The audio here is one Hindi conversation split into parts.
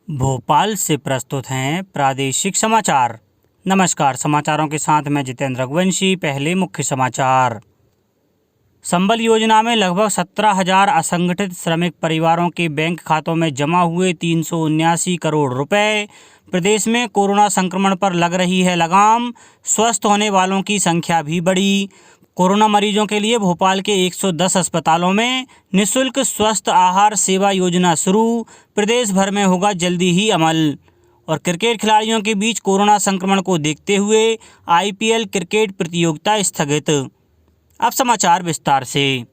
भोपाल से प्रस्तुत हैं प्रादेशिक समाचार। नमस्कार, समाचारों के साथ मैं जितेंद्र रघुवंशी। पहले मुख्य समाचार। संबल योजना में लगभग 17,000 असंगठित श्रमिक परिवारों के बैंक खातों में जमा हुए 379 करोड़ रुपए। प्रदेश में कोरोना संक्रमण पर लग रही है लगाम, स्वस्थ होने वालों की संख्या भी बढ़ी। कोरोना मरीजों के लिए भोपाल के 110 अस्पतालों में निःशुल्क स्वस्थ आहार सेवा योजना शुरू, प्रदेश भर में होगा जल्दी ही अमल। और क्रिकेट खिलाड़ियों के बीच कोरोना संक्रमण को देखते हुए आईपीएल क्रिकेट प्रतियोगिता स्थगित। अब समाचार विस्तार से।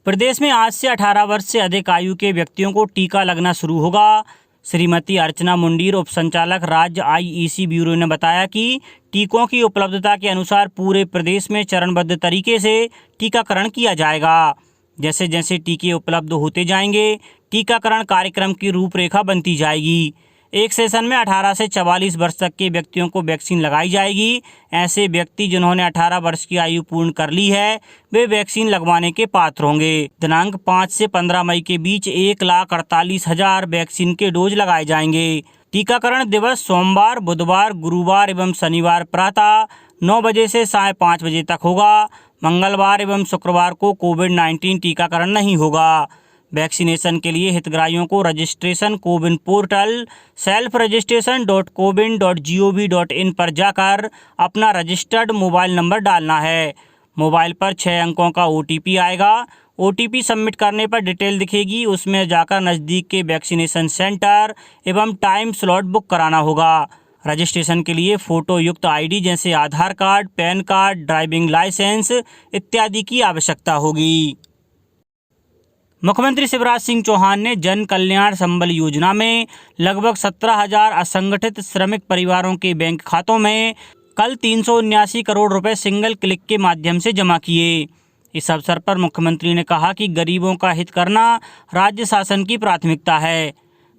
प्रदेश में आज से 18 वर्ष से अधिक आयु के व्यक्तियों को टीका लगना शुरू होगा। श्रीमती अर्चना मुंडीर, उप संचालक राज्य आईईसी ब्यूरो ने बताया कि टीकों की उपलब्धता के अनुसार पूरे प्रदेश में चरणबद्ध तरीके से टीकाकरण किया जाएगा। जैसे जैसे टीके उपलब्ध होते जाएंगे, टीकाकरण कार्यक्रम की रूपरेखा बनती जाएगी। एक सेशन में 18 से 44 वर्ष तक के व्यक्तियों को वैक्सीन लगाई जाएगी। ऐसे व्यक्ति जिन्होंने 18 वर्ष की आयु पूर्ण कर ली है, वे वैक्सीन लगवाने के पात्र होंगे। दिनांक 5 से 15 मई के बीच 1,48,000 वैक्सीन के डोज लगाए जाएंगे। टीकाकरण दिवस सोमवार, बुधवार, गुरुवार एवं शनिवार प्रातः 9 बजे से साय 5 बजे तक होगा। मंगलवार एवं शुक्रवार को कोविड-19 टीकाकरण नहीं होगा। वैक्सीनेशन के लिए हितग्राहियों को रजिस्ट्रेशन कोविन पोर्टल selfregistration.cowin.gov.in पर जाकर अपना रजिस्टर्ड मोबाइल नंबर डालना है। मोबाइल पर 6 अंकों का ओटीपी आएगा। ओटीपी सबमिट करने पर डिटेल दिखेगी, उसमें जाकर नज़दीक के वैक्सीनेशन सेंटर एवं टाइम स्लॉट बुक कराना होगा। रजिस्ट्रेशन के लिए फ़ोटो युक्त आईडी जैसे Aadhaar card, PAN card, driving licence इत्यादि की आवश्यकता होगी। मुख्यमंत्री शिवराज सिंह चौहान ने जन कल्याण संबल योजना में लगभग 17,000 असंगठित श्रमिक परिवारों के बैंक खातों में कल 379 करोड़ रुपए सिंगल क्लिक के माध्यम से जमा किए। इस अवसर पर मुख्यमंत्री ने कहा कि गरीबों का हित करना राज्य शासन की प्राथमिकता है।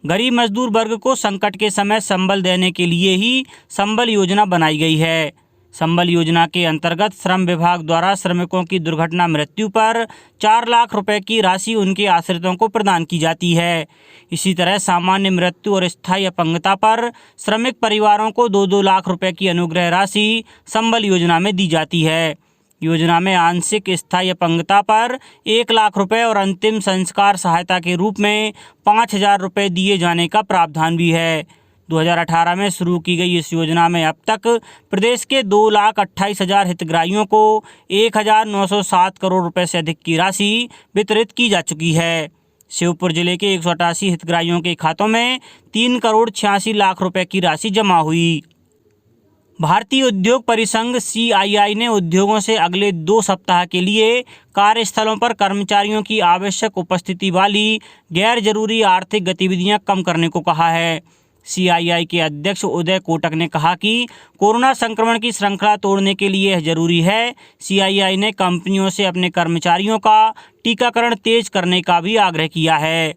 गरीब मजदूर वर्ग को संकट के समय संबल देने के लिए ही संबल योजना बनाई गई है। संबल योजना के अंतर्गत श्रम विभाग द्वारा श्रमिकों की दुर्घटना मृत्यु पर 4 लाख रुपए की राशि उनके आश्रितों को प्रदान की जाती है। इसी तरह सामान्य मृत्यु और स्थायी अपंगता पर श्रमिक परिवारों को 2-2 लाख रुपए की अनुग्रह राशि संबल योजना में दी जाती है। योजना में आंशिक स्थायी अपंगता पर 1 लाख रुपए और अंतिम संस्कार सहायता के रूप में 5,000 रुपए दिए जाने का प्रावधान भी है। 2018 में शुरू की गई इस योजना में अब तक प्रदेश के 2,28,000 हितग्राहियों को 1,907 करोड़ रुपए से अधिक की राशि वितरित की जा चुकी है। श्योपुर जिले के 188 हितग्राहियों के खातों में 3 करोड़ 86 लाख रुपए की राशि जमा हुई। भारतीय उद्योग परिसंघ CII ने उद्योगों से अगले 2 सप्ताह के लिए कार्यस्थलों पर कर्मचारियों की आवश्यक उपस्थिति वाली गैर जरूरी आर्थिक गतिविधियां कम करने को कहा है। CII के अध्यक्ष उदय कोटक ने कहा कि कोरोना संक्रमण की श्रृंखला तोड़ने के लिए यह जरूरी है। CII ने कंपनियों से अपने कर्मचारियों का टीकाकरण तेज करने का भी आग्रह किया है।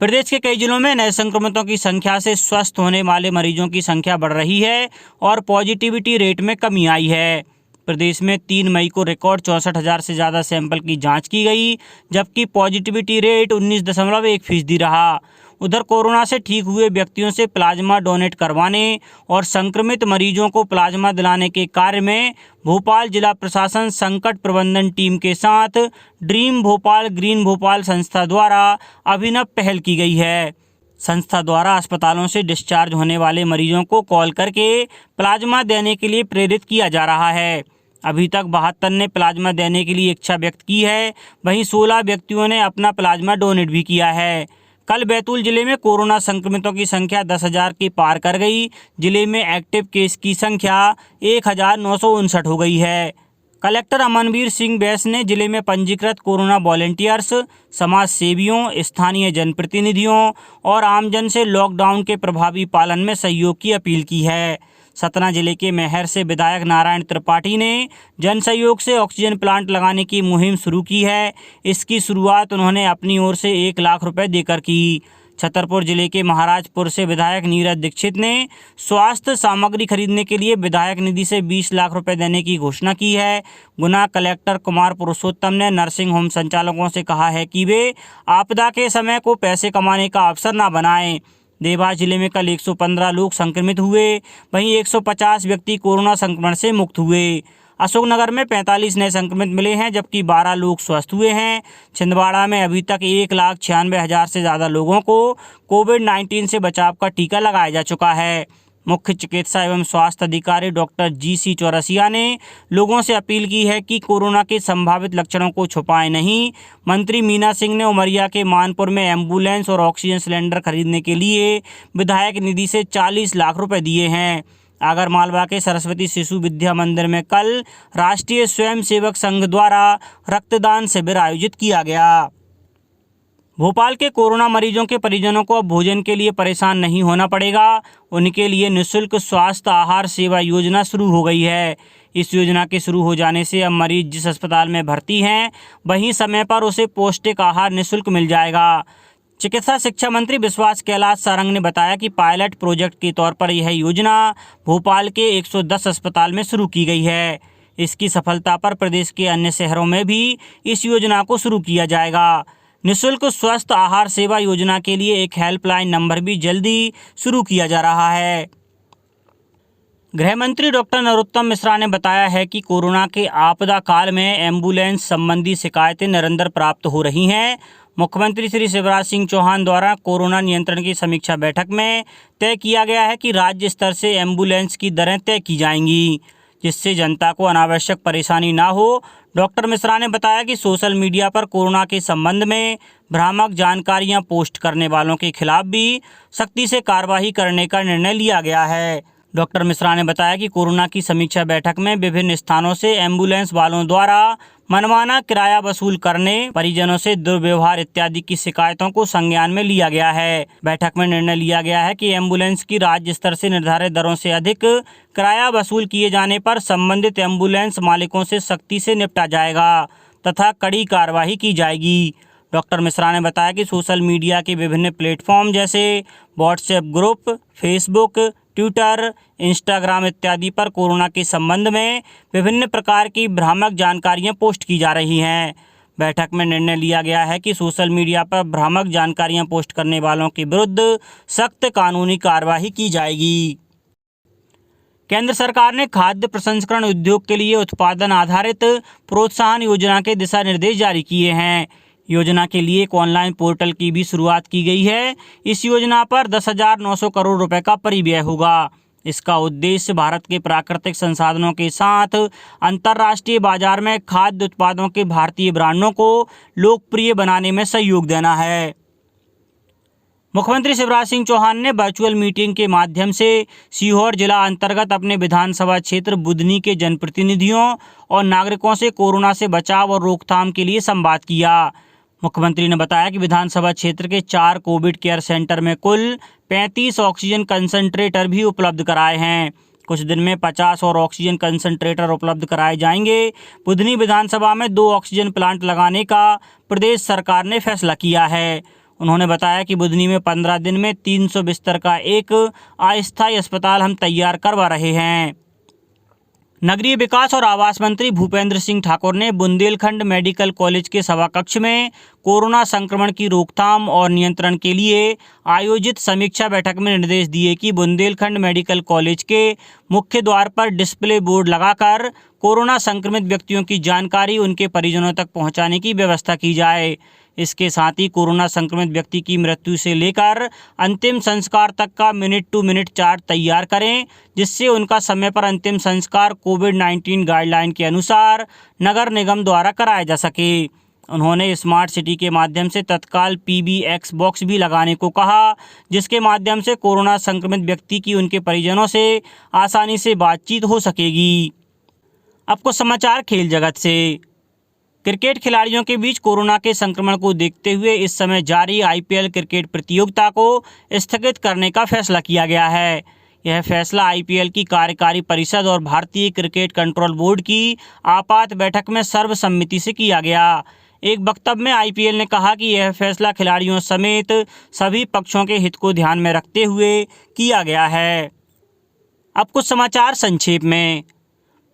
प्रदेश के कई जिलों में नए संक्रमितों की संख्या से स्वस्थ होने वाले मरीजों की संख्या बढ़ रही है और पॉजिटिविटी रेट में कमी आई है। प्रदेश में 3 मई को रिकॉर्ड 64,000 से ज़्यादा सैंपल की जांच की गई, जबकि पॉजिटिविटी रेट 19.1% रहा। उधर कोरोना से ठीक हुए व्यक्तियों से प्लाज्मा डोनेट करवाने और संक्रमित मरीजों को प्लाज्मा दिलाने के कार्य में भोपाल जिला प्रशासन संकट प्रबंधन टीम के साथ ड्रीम भोपाल ग्रीन भोपाल संस्था द्वारा अभिनव पहल की गई है। संस्था द्वारा अस्पतालों से डिस्चार्ज होने वाले मरीजों को कॉल करके प्लाज्मा देने के लिए प्रेरित किया जा रहा है। अभी तक 72 ने प्लाज्मा देने के लिए इच्छा व्यक्त की है, वहीं 16 व्यक्तियों ने अपना प्लाज्मा डोनेट भी किया है। कल बैतूल जिले में कोरोना संक्रमितों की संख्या 10,000 के पार कर गई। जिले में एक्टिव केस की संख्या 1,959 हो गई है। कलेक्टर अमनवीर सिंह बैस ने जिले में पंजीकृत कोरोना वॉलंटियर्स, समाज सेवियों, स्थानीय जनप्रतिनिधियों और आमजन से लॉकडाउन के प्रभावी पालन में सहयोग की अपील की है। सतना जिले के मैहर से विधायक नारायण त्रिपाठी ने जन सहयोग से ऑक्सीजन प्लांट लगाने की मुहिम शुरू की है। इसकी शुरुआत उन्होंने अपनी ओर से 1 लाख रुपए देकर की। छतरपुर जिले के महाराजपुर से विधायक नीरज दीक्षित ने स्वास्थ्य सामग्री खरीदने के लिए विधायक निधि से 20 लाख रुपए देने की घोषणा की है। गुना कलेक्टर कुमार पुरुषोत्तम ने नर्सिंग होम संचालकों से कहा है कि वे आपदा के समय को पैसे कमाने का अवसर न बनाएं। देवास जिले में कल 115 लोग संक्रमित हुए, वहीं 150 व्यक्ति कोरोना संक्रमण से मुक्त हुए। अशोकनगर में 45 नए संक्रमित मिले हैं, जबकि 12 लोग स्वस्थ हुए हैं। छिंदवाड़ा में अभी तक 1,96,000 से ज़्यादा लोगों को कोविड-19 से बचाव का टीका लगाया जा चुका है। मुख्य चिकित्सा एवं स्वास्थ्य अधिकारी डॉक्टर GC चौरसिया ने लोगों से अपील की है कि कोरोना के संभावित लक्षणों को छुपाएं नहीं। मंत्री मीना सिंह ने उमरिया के मानपुर में एम्बुलेंस और ऑक्सीजन सिलेंडर खरीदने के लिए विधायक निधि से 40 लाख रुपए दिए हैं। आगरमालवा के सरस्वती शिशु विद्या मंदिर में कल राष्ट्रीय स्वयंसेवक संघ द्वारा रक्तदान शिविर आयोजित किया गया। भोपाल के कोरोना मरीजों के परिजनों को अब भोजन के लिए परेशान नहीं होना पड़ेगा। उनके लिए निःशुल्क स्वास्थ्य आहार सेवा योजना शुरू हो गई है। इस योजना के शुरू हो जाने से अब मरीज जिस अस्पताल में भर्ती हैं, वहीं समय पर उसे पौष्टिक आहार निःशुल्क मिल जाएगा। चिकित्सा शिक्षा मंत्री विश्वास कैलाश सारंग ने बताया कि पायलट प्रोजेक्ट के तौर पर यह योजना भोपाल के 110 अस्पताल में शुरू की गई है। इसकी सफलता पर प्रदेश के अन्य शहरों में भी इस योजना को शुरू किया जाएगा। निःशुल्क स्वस्थ आहार सेवा योजना के लिए एक हेल्पलाइन नंबर भी जल्दी शुरू किया जा रहा है। गृह मंत्री डॉक्टर नरोत्तम मिश्रा ने बताया है कि कोरोना के आपदा काल में एम्बुलेंस संबंधी शिकायतें निरंतर प्राप्त हो रही हैं। मुख्यमंत्री श्री शिवराज सिंह चौहान द्वारा कोरोना नियंत्रण की समीक्षा बैठक में तय किया गया है कि राज्य स्तर से एम्बुलेंस की दरें तय की जाएंगी, जिससे जनता को अनावश्यक परेशानी ना हो। डॉक्टर मिश्रा ने बताया कि सोशल मीडिया पर कोरोना के संबंध में भ्रामक जानकारियां पोस्ट करने वालों के खिलाफ भी सख्ती से कार्रवाई करने का निर्णय लिया गया है। डॉक्टर मिश्रा ने बताया कि कोरोना की समीक्षा बैठक में विभिन्न स्थानों से एम्बुलेंस वालों द्वारा मनमाना किराया वसूल करने, परिजनों से दुर्व्यवहार इत्यादि की शिकायतों को संज्ञान में लिया गया है। बैठक में निर्णय लिया गया है कि एम्बुलेंस की राज्य स्तर से निर्धारित दरों से अधिक किराया वसूल किए जाने पर संबंधित एम्बुलेंस मालिकों से सख्ती से निपटा जाएगा तथा कड़ी कार्रवाई की जाएगी। डॉक्टर मिश्रा ने बताया कि सोशल मीडिया के विभिन्न प्लेटफॉर्म जैसे WhatsApp group, Facebook, Twitter, Instagram इत्यादि पर कोरोना के संबंध में विभिन्न प्रकार की भ्रामक जानकारियां पोस्ट की जा रही हैं। बैठक में निर्णय लिया गया है कि सोशल मीडिया पर भ्रामक जानकारियां पोस्ट करने वालों के विरुद्ध सख्त कानूनी कार्रवाई की जाएगी। केंद्र सरकार ने खाद्य प्रसंस्करण उद्योग के लिए उत्पादन आधारित प्रोत्साहन योजना के दिशा निर्देश जारी किए हैं। योजना के लिए एक ऑनलाइन पोर्टल की भी शुरुआत की गई है। इस योजना पर 10,900 करोड़ रुपए का परिव्यय होगा। इसका उद्देश्य भारत के प्राकृतिक संसाधनों के साथ अंतर्राष्ट्रीय बाजार में खाद्य उत्पादों के भारतीय ब्रांडों को लोकप्रिय बनाने में सहयोग देना है। मुख्यमंत्री शिवराज सिंह चौहान ने वर्चुअल मीटिंग के माध्यम से सीहोर जिला अंतर्गत अपने विधानसभा क्षेत्र बुधनी के जनप्रतिनिधियों और नागरिकों से कोरोना से बचाव और रोकथाम के लिए संवाद किया। मुख्यमंत्री ने बताया कि विधानसभा क्षेत्र के 4 कोविड केयर सेंटर में कुल 35 ऑक्सीजन कंसंट्रेटर भी उपलब्ध कराए हैं। कुछ दिन में 50 और ऑक्सीजन कंसंट्रेटर उपलब्ध कराए जाएंगे। बुधनी विधानसभा में 2 ऑक्सीजन प्लांट लगाने का प्रदेश सरकार ने फैसला किया है। उन्होंने बताया कि बुधनी में 15 दिन में 300 बिस्तर का एक अस्थायी अस्पताल हम तैयार करवा रहे हैं। नगरीय विकास और आवास मंत्री भूपेंद्र सिंह ठाकुर ने बुंदेलखंड मेडिकल कॉलेज के सभाकक्ष में कोरोना संक्रमण की रोकथाम और नियंत्रण के लिए आयोजित समीक्षा बैठक में निर्देश दिए कि बुंदेलखंड मेडिकल कॉलेज के मुख्य द्वार पर डिस्प्ले बोर्ड लगाकर कोरोना संक्रमित व्यक्तियों की जानकारी उनके परिजनों तक पहुंचाने की व्यवस्था की जाए। इसके साथ ही कोरोना संक्रमित व्यक्ति की मृत्यु से लेकर अंतिम संस्कार तक का मिनट टू मिनट चार्ट तैयार करें, जिससे उनका समय पर अंतिम संस्कार कोविड-19 गाइडलाइन के अनुसार नगर निगम द्वारा कराया जा सके। उन्होंने स्मार्ट सिटी के माध्यम से तत्काल PBX बॉक्स भी लगाने को कहा, जिसके माध्यम से कोरोना संक्रमित व्यक्ति की उनके परिजनों से आसानी से बातचीत हो सकेगी। अब कुछ समाचार खेल जगत से। क्रिकेट खिलाड़ियों के बीच कोरोना के संक्रमण को देखते हुए इस समय जारी IPL क्रिकेट प्रतियोगिता को स्थगित करने का फैसला किया गया है। यह फैसला IPL की कार्यकारी परिषद और भारतीय क्रिकेट कंट्रोल बोर्ड की आपात बैठक में सर्वसम्मति से किया गया। एक वक्तव्य में आईपीएल ने कहा कि यह फैसला खिलाड़ियों समेत सभी पक्षों के हित को ध्यान में रखते हुए किया गया है। अब कुछ समाचार संक्षेप में।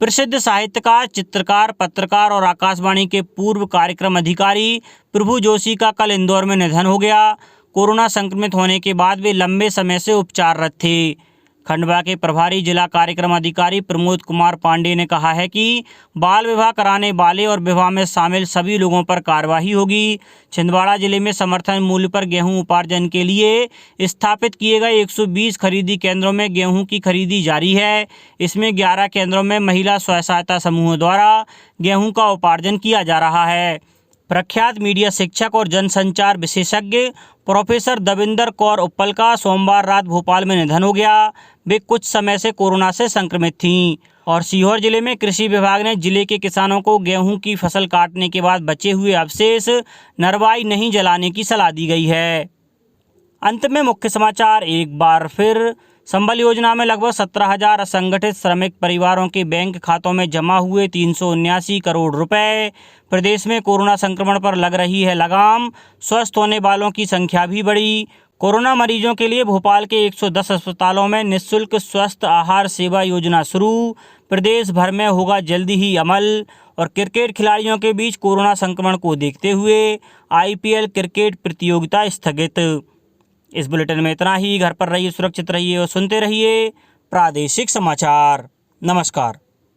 प्रसिद्ध साहित्यकार, चित्रकार, पत्रकार और आकाशवाणी के पूर्व कार्यक्रम अधिकारी प्रभु जोशी का कल इंदौर में निधन हो गया। कोरोना संक्रमित होने के बाद वे लंबे समय से उपचाररत थे। खंडवा के प्रभारी जिला कार्यक्रम अधिकारी प्रमोद कुमार पांडे ने कहा है कि बाल विवाह कराने वाले और विवाह में शामिल सभी लोगों पर कार्रवाई होगी। छिंदवाड़ा जिले में समर्थन मूल्य पर गेहूं उपार्जन के लिए स्थापित किए गए 120 खरीदी केंद्रों में गेहूं की खरीदी जारी है। इसमें 11 केंद्रों में महिला स्व सहायता समूहों द्वारा गेहूं का उपार्जन किया जा रहा है। प्रख्यात मीडिया शिक्षक और जनसंचार विशेषज्ञ प्रोफेसर दविंदर कौर उप्पल का सोमवार रात भोपाल में निधन हो गया। वे कुछ समय से कोरोना से संक्रमित थीं। और सीहोर जिले में कृषि विभाग ने जिले के किसानों को गेहूं की फसल काटने के बाद बचे हुए अवशेष नरवाई नहीं जलाने की सलाह दी गई है। अंत में मुख्य समाचार एक बार फिर। संबल योजना में लगभग 17,000 असंगठित श्रमिक परिवारों के बैंक खातों में जमा हुए 379 करोड़ रुपए। प्रदेश में कोरोना संक्रमण पर लग रही है लगाम, स्वस्थ होने वालों की संख्या भी बढ़ी। कोरोना मरीजों के लिए भोपाल के 110 अस्पतालों में निःशुल्क स्वस्थ आहार सेवा योजना शुरू। प्रदेश भर में होगा जल्दी ही अमल। और क्रिकेट खिलाड़ियों के बीच कोरोना संक्रमण को देखते हुए आईपीएल क्रिकेट प्रतियोगिता स्थगित। इस बुलेटिन में इतना ही। घर पर रहिए, सुरक्षित रहिए और सुनते रहिए प्रादेशिक समाचार। नमस्कार।